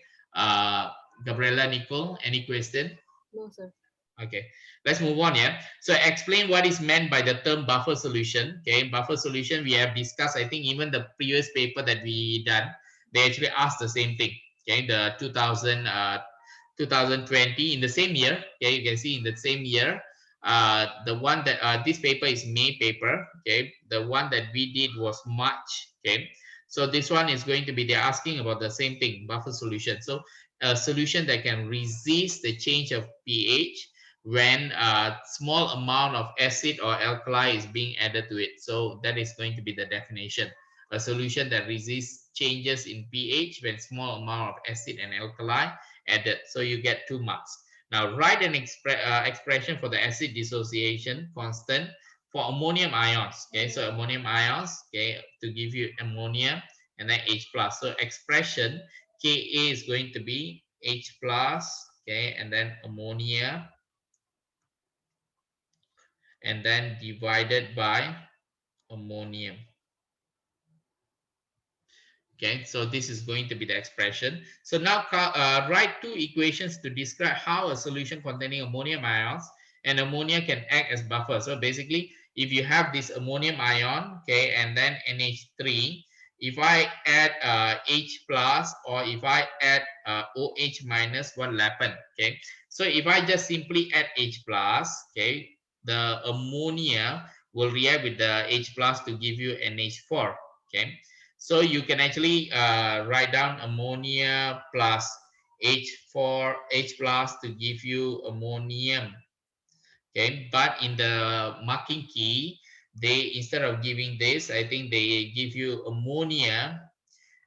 Gabriela, Nicole, any question? No, sir. Okay, let's move on. Yeah. So explain what is meant by the term buffer solution. Okay, buffer solution we have discussed. I think even the previous paper that we done, they actually asked the same thing. Okay, the 2020 in the same year. Okay, you can see in the same year. The one that this paper is May paper. Okay, the one that we did was March. Okay, so this one is going to be they're asking about the same thing, buffer solution. So a solution that can resist the change of pH when a small amount of acid or alkali is being added to it. So that is going to be the definition. A solution that resists changes in pH when small amount of acid and alkali added. So you get 2 marks. Now write an expression for the acid dissociation constant for ammonium ions. Okay, so ammonium ions, okay, to give you ammonia and then H plus. So expression Ka is going to be H plus, okay, and then ammonia and then divided by ammonium. Okay, so this is going to be the expression. So now write two equations to describe how a solution containing ammonium ions and ammonia can act as buffer. So basically, if you have this ammonium ion, okay, and then NH3, if I add H plus or if I add OH minus, what will happen? Okay, so if I just simply add H plus, okay, the ammonia will react with the H plus to give you NH4. Okay, so you can actually write down ammonia plus H4, H plus to give you ammonium. Okay, but in the marking key, they instead of giving this, I think they give you ammonia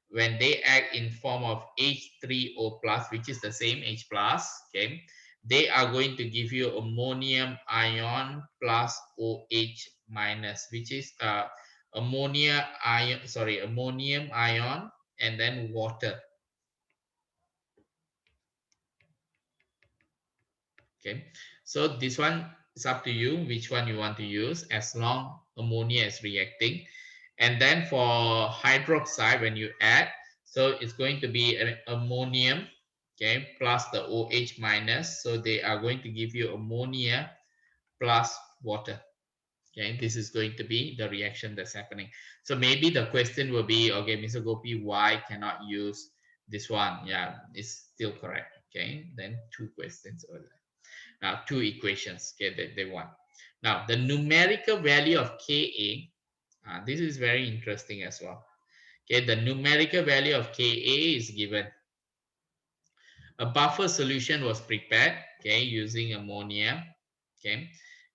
when they act in form of H3O plus, which is the same H plus. Okay, they are going to give you ammonium ion plus OH minus, which is ammonium ion and then water. Okay, so this one is up to you which one you want to use as long ammonia is reacting. And then for hydroxide, when you add, so it's going to be an ammonium, okay, plus the OH minus. So they are going to give you ammonia plus water. Okay, this is going to be the reaction that's happening. So maybe the question will be, okay, Mr. Gopi, why cannot use this one? Yeah, it's still correct. Okay, then two questions over there. Now, two equations, okay, that they want. Now, the numerical value of Ka, this is very interesting as well. Okay, the numerical value of Ka is given. A buffer solution was prepared, okay, using ammonia, okay,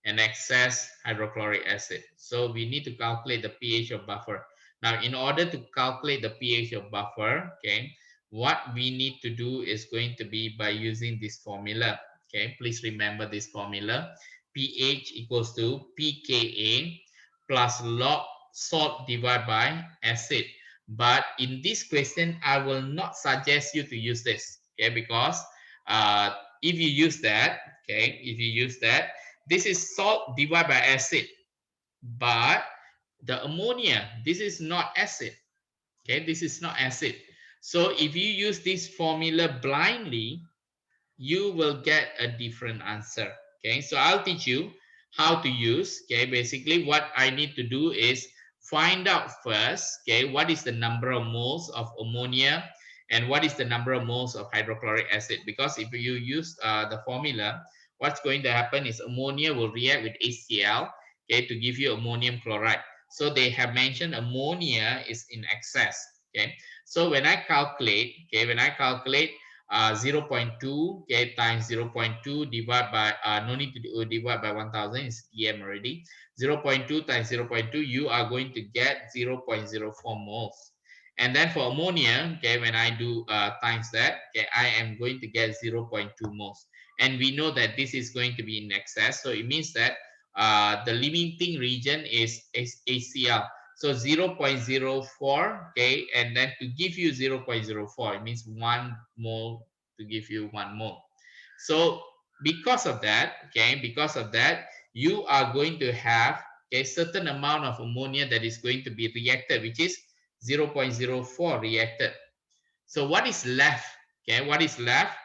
and excess hydrochloric acid. So we need to calculate the pH of buffer. Now, in order to calculate the pH of buffer, okay, what we need to do is going to be by using this formula. Okay, please remember this formula. pH equals to pKa plus log salt divided by acid. But in this question, I will not suggest you to use this, okay, because if you use that, okay, if you use that, this is salt divided by acid, but the ammonia, this is not acid, okay, this is not acid. So if you use this formula blindly, you will get a different answer. Okay, so I'll teach you how to use. Okay, basically what I need to do is find out first, okay, what is the number of moles of ammonia and what is the number of moles of hydrochloric acid. Because if you use the formula, what's going to happen is ammonia will react with HCl, okay, to give you ammonium chloride. So they have mentioned ammonia is in excess. Okay, so when I calculate, okay, when I calculate 0.2, okay, times 0.2 divided by no need to divide by 1000, is dm already. 0.2 times 0.2, you are going to get 0.04 moles. And then for ammonia, okay, when I do times that, okay, I am going to get 0.2 moles. And we know that this is going to be in excess, so it means that the limiting region is HCl. So 0.04, okay, and then to give you 0.04, it means 1 mole to give you 1 mole. So because of that, okay, because of that, you are going to have a certain amount of ammonia that is going to be reacted, which is 0.04 reacted. So what is left? Okay, what is left?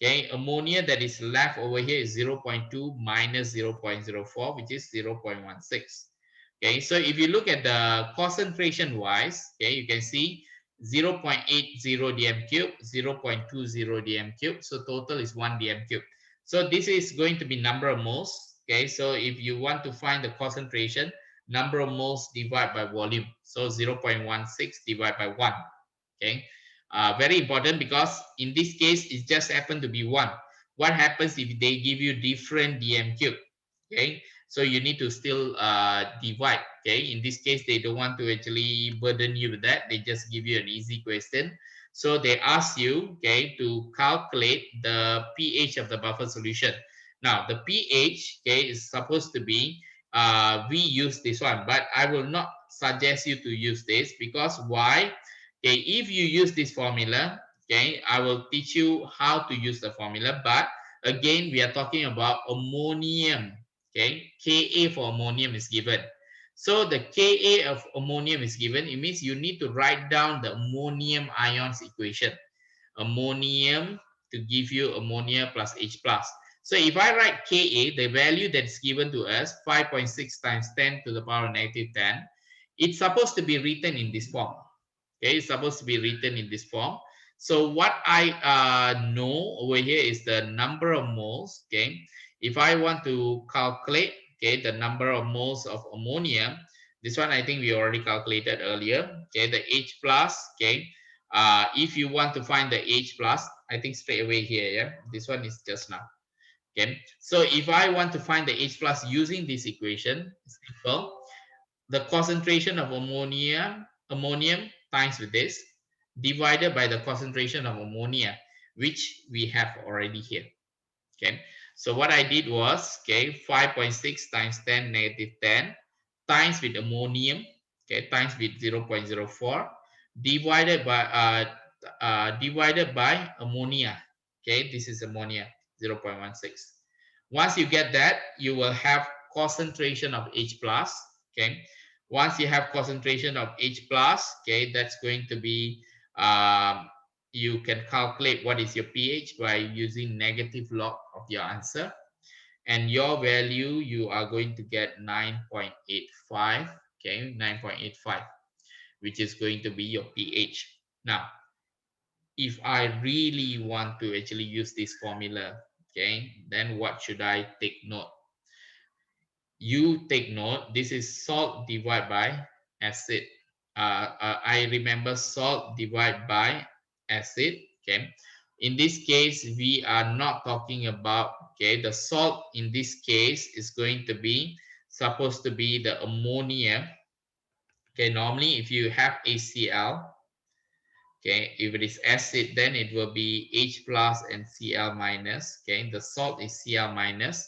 Okay, ammonia that is left over here is 0.2 minus 0.04, which is 0.16. Okay, so if you look at the concentration wise, okay, you can see 0.80 dm cube, 0.20 dm cube. So total is 1 dm cube. So this is going to be number of moles. Okay, so if you want to find the concentration, number of moles divided by volume. So 0.16 divided by 1. Okay, very important because in this case it just happened to be 1. What happens if they give you different dm cube? Okay, so you need to still divide. Okay, in this case they don't want to actually burden you with that, they just give you an easy question. So they ask you, okay, to calculate the pH of the buffer solution. Now the pH, okay, is supposed to be we use this one, but I will not suggest you to use this. Because why? Okay, if you use this formula, okay, I will teach you how to use the formula. But again, we are talking about ammonium. Okay, Ka for ammonium is given. So the Ka of ammonium is given. It means you need to write down the ammonium ions equation. Ammonium to give you ammonia plus H plus. So if I write Ka, the value that's given to us, 5.6 times 10 to the power of negative 10, it's supposed to be written in this form. Okay, it's supposed to be written in this form. So what I know over here is the number of moles. Okay, if I want to calculate, okay, the number of moles of ammonia, this one I think we already calculated earlier. Okay, the H plus. Okay, if you want to find the H plus, I think straight away here. Yeah, this one is just now. Okay, so if I want to find the H plus using this equation, simple. The concentration of ammonium times with this divided by the concentration of ammonia, which we have already here. Okay, so what I did was, okay, 5.6 times 10 negative 10 times with ammonium, okay, times with 0.04 divided by ammonia. Okay, this is ammonia, 0.16. Once you get that, you will have concentration of H plus. Okay, once you have concentration of H plus, okay, that's going to be you can calculate what is your pH by using negative log of your answer, and your value you are going to get 9.85. Okay, 9.85, which is going to be your pH. Now if I really want to actually use this formula, okay, then what should I take note? You take note, this is salt divided by acid. I remember salt divided by acid. Okay, in this case we are not talking about, okay, the salt in this case is going to be supposed to be the ammonia. Okay, normally if you have HCl, okay, if it is acid, then it will be H plus and Cl minus. Okay, the salt is Cl minus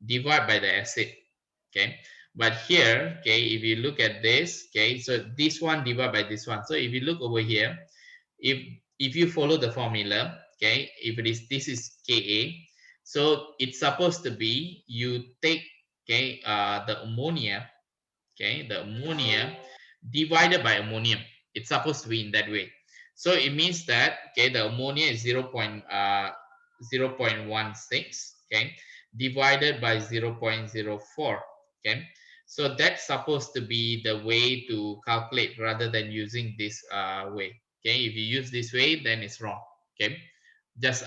divided by the acid. Okay, but here, okay, if you look at this, okay, so this one divided by this one. So if you look over here, if you follow the formula, okay, if it is, this is Ka, so it's supposed to be you take, okay, the ammonia, okay, the ammonia divided by ammonium. It's supposed to be in that way. So it means that, okay, the ammonia is 0.16, okay, divided by 0.04. Okay, so that's supposed to be the way to calculate rather than using this way. Okay, if you use this way, then it's wrong. Okay,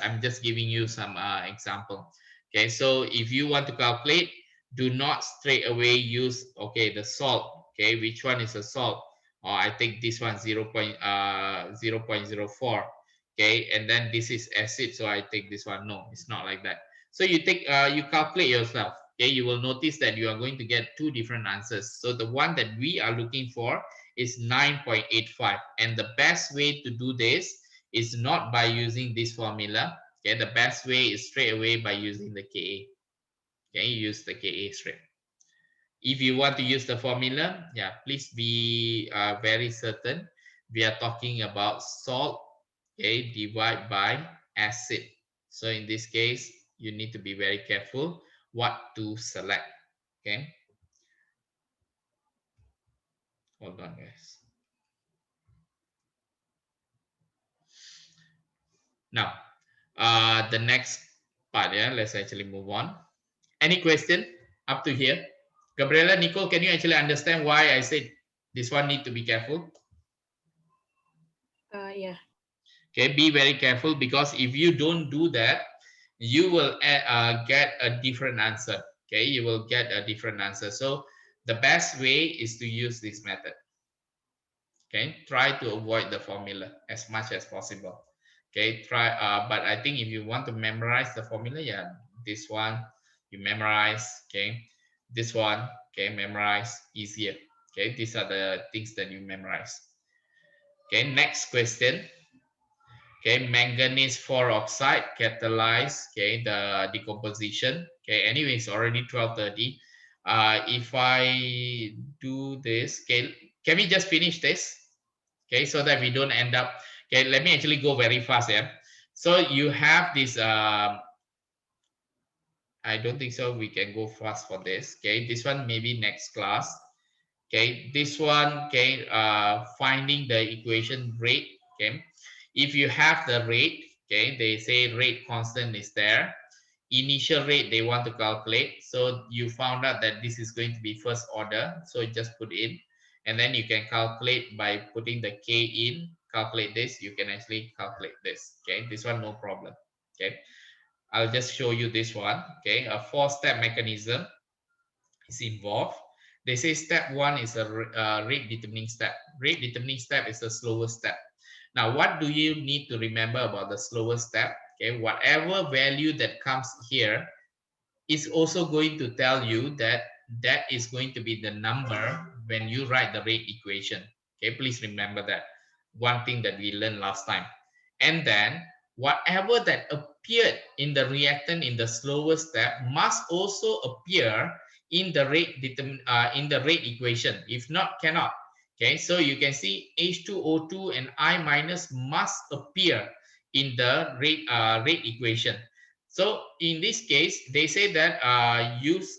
I'm just giving you some example. Okay, so if you want to calculate, do not straight away use, okay, the salt. Okay, which one is a salt? Or I take this one 0.04. Okay, and then this is acid, so I take this one. No, it's not like that. So you take you calculate yourself. Okay, you will notice that you are going to get two different answers. So the one that we are looking for is 9.85, and the best way to do this is not by using this formula. Okay, the best way is straight away by using the Ka. Okay, use the Ka straight. If you want to use the formula, yeah, please be very certain. We are talking about salt, okay, divided by acid. So in this case, you need to be very careful what to select. Okay, hold on, guys. Now, the next part. Yeah, let's actually move on. Any question up to here? Gabriela, Nicole, can you actually understand why I said this one need to be careful? Yeah. Okay, be very careful, because if you don't do that, you will get a different answer. Okay, you will get a different answer. So the best way is to use this method. Okay, try to avoid the formula as much as possible. Okay, try but I think if you want to memorize the formula, yeah, this one you memorize. Okay, this one, okay, memorize easier. Okay, these are the things that you memorize. Okay, next question. Okay, manganese 4 oxide catalyze, okay, the decomposition. Okay, anyway, it's already 12:30. If I do this, okay, can we just finish this? Okay, so that we don't end up. Okay, let me actually go very fast. Yeah, so you have this I don't think so we can go fast for this. Okay, this one maybe next class. Okay, this one, okay, finding the equation rate. Okay, if you have the rate, okay, they say rate constant is there, initial rate they want to calculate. So you found out that this is going to be first order, so just put in, and then you can calculate by putting the k in, calculate this, you can actually calculate this. Okay, this one no problem. Okay, I'll just show you this one. Okay, a 4-step mechanism is involved. They say step 1 is a rate determining step. Rate determining step is the slowest step. Now, what do you need to remember about the slowest step? Okay, whatever value that comes here is also going to tell you that that is going to be the number when you write the rate equation. Okay, please remember that. One thing that we learned last time. And then whatever that appeared in the reactant in the slowest step must also appear in the in the rate equation. If not, cannot. Okay, so you can see H2O2 and I minus must appear in the rate equation. So in this case, they say that use,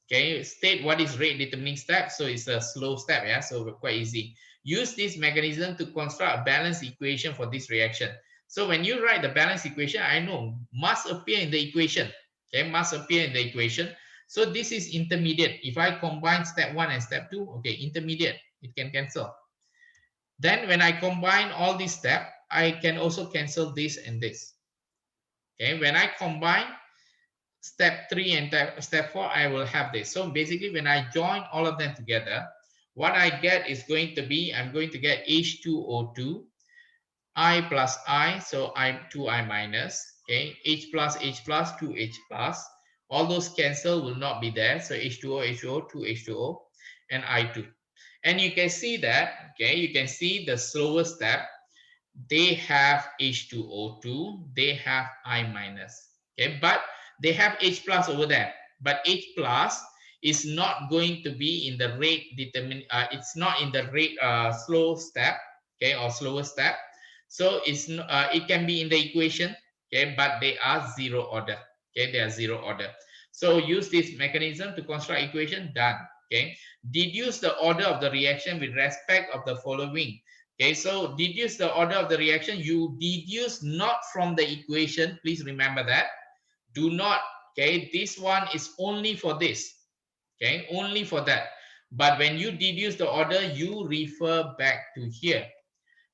okay, state what is rate determining step. So it's a slow step, yeah, so quite easy. Use this mechanism to construct a balanced equation for this reaction. So when you write the balanced equation, I know must appear in the equation, okay, must appear in the equation. So this is intermediate. If I combine step 1 and step 2, okay, intermediate, it can cancel. Then when I combine all these steps, I can also cancel this and this. Okay, when I combine step 3 and step 4, I will have this. So basically, when I join all of them together, what I get is going to be, I'm going to get H2O2, I plus I, so I 2I minus, okay, H plus, 2H plus. All those cancel will not be there. So H2O, H2O, 2H2O, and I2. And you can see that, okay, you can see the slower step, they have H2O2, they have I minus, okay, but they have H plus over there, but H plus is not going to be in the rate it's not in the rate slow step, okay, or slower step. So it's it can be in the equation, okay, but they are zero order, okay, they are zero order. So use this mechanism to construct equation, done. Okay, deduce the order of the reaction with respect of the following. Okay, so deduce the order of the reaction. You deduce not from the equation. Please remember that. Do not, okay, this one is only for this. Okay, only for that. But when you deduce the order, you refer back to here.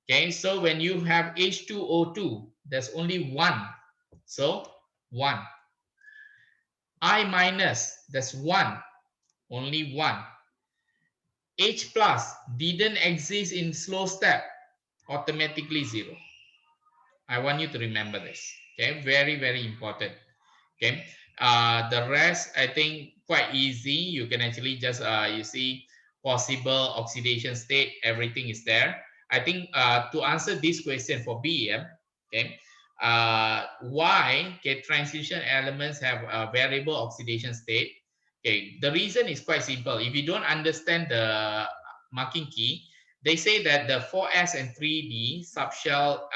Okay, so when you have H2O2, there's only one. So 1. I minus, that's 1. Only 1. H plus didn't exist in slow step, automatically 0. I want you to remember this. Okay, very, very important. Okay, the rest I think quite easy. You can actually just you see possible oxidation state, everything is there. I think to answer this question for BEM, okay, why, okay, transition elements have a variable oxidation state. Okay, the reason is quite simple. If you don't understand the marking key, they say that the 4s and 3d subshell,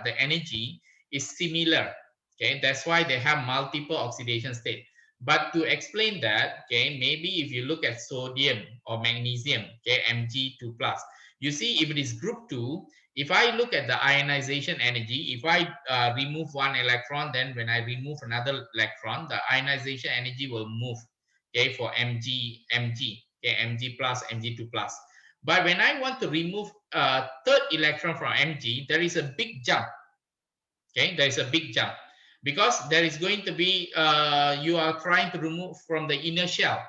the energy is similar. Okay, that's why they have multiple oxidation state. But to explain that, okay, maybe if you look at sodium or magnesium, okay, Mg2 plus, you see if it is group 2, If I look at the ionization energy, if I remove one electron, then when I remove another electron, the ionization energy will move, okay, for Mg, okay, Mg plus, Mg2 plus. But when I want to remove a third electron from Mg, there is a big jump, okay, there is a big jump, because there is going to be, you are trying to remove from the inner shell,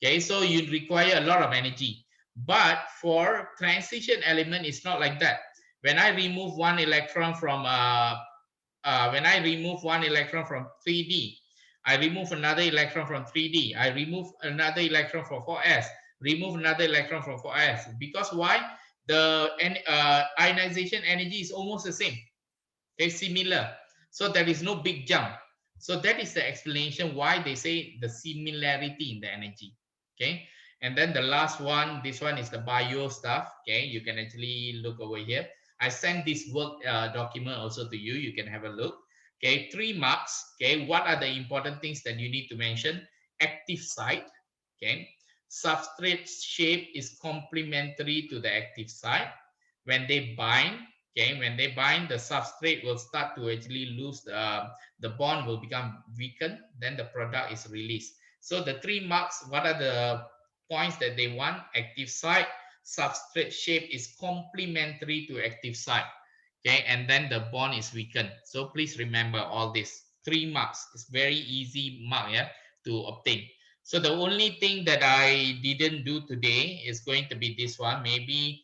okay, so you require a lot of energy. But for transition element, it's not like that. When I remove one electron from when I remove one electron from 3D, I remove another electron from 3D, I remove another electron from 4s, remove another electron from 4s. Because why? The ionization energy is almost the same, okay, similar. So there is no big jump. So that is the explanation why they say the similarity in the energy, okay. And then the last one, this one is the bio stuff, okay. You can actually look over here. I sent this work document also to you. You can have a look, okay. 3 marks, okay. What are the important things that you need to mention? Active site, okay. Substrate shape is complementary to the active site. When they bind, okay, when they bind, the substrate will start to actually lose the bond will become weakened, then the product is released. So the 3 marks, what are the points that they want? Active site, substrate shape is complementary to active site, okay, and then the bond is weakened. So please remember all this. 3 marks is very easy mark, yeah, to obtain. So the only thing that I didn't do today is going to be this one. Maybe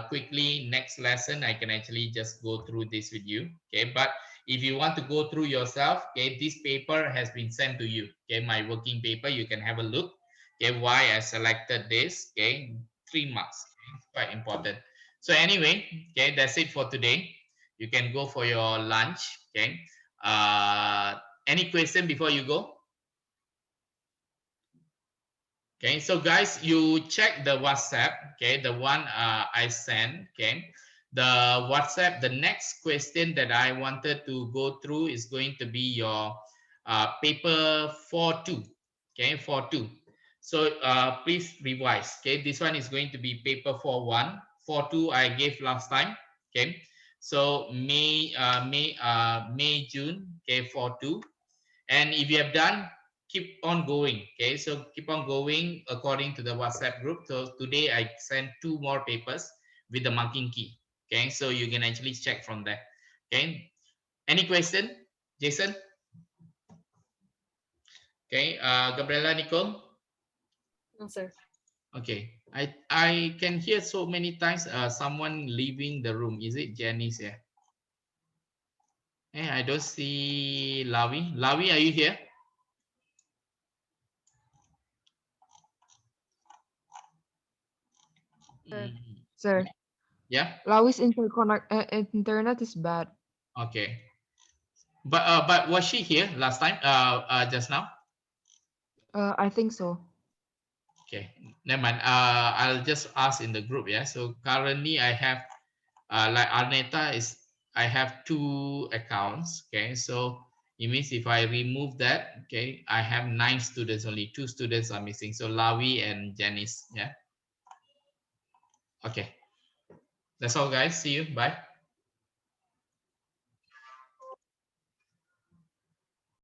quickly next lesson I can actually just go through this with you, okay. But if you want to go through yourself, okay, this paper has been sent to you, okay, my working paper. You can have a look, okay, why I selected this, okay. 3 marks, okay? It's quite important. So anyway, okay, that's it for today. You can go for your lunch, okay. Any question before you go? Okay, so guys, you check the WhatsApp, okay, the one I sent, okay. The WhatsApp, the next question that I wanted to go through is going to be your paper 4.2, okay, 4.2. So please revise, okay. This one is going to be paper 4.1, 4.2 I gave last time, okay. So May, June, okay, 4.2. And if you have done, keep on going, okay. So keep on going according to the WhatsApp group. So today I sent 2 more papers with the marking key, okay. So you can actually check from there, okay. Any question, Jason? Okay, Gabriela, Nicole. No, sir. Okay, I can hear so many times someone leaving the room. Is it Janice? Yeah. I don't see Lavi. Lavi, are you here? Sir, Mm, sir, yeah. Lawis internet is bad. Okay. But was she here last time? Just now? I think so. Okay, never mind. I'll just ask in the group. Yeah. So currently I have like Arneta is, I have 2 accounts. Okay. So it means if I remove that, okay, I have 9 students. Only 2 students are missing. So Lavi and Janice. Yeah. Okay. That's all, guys. See you. Bye.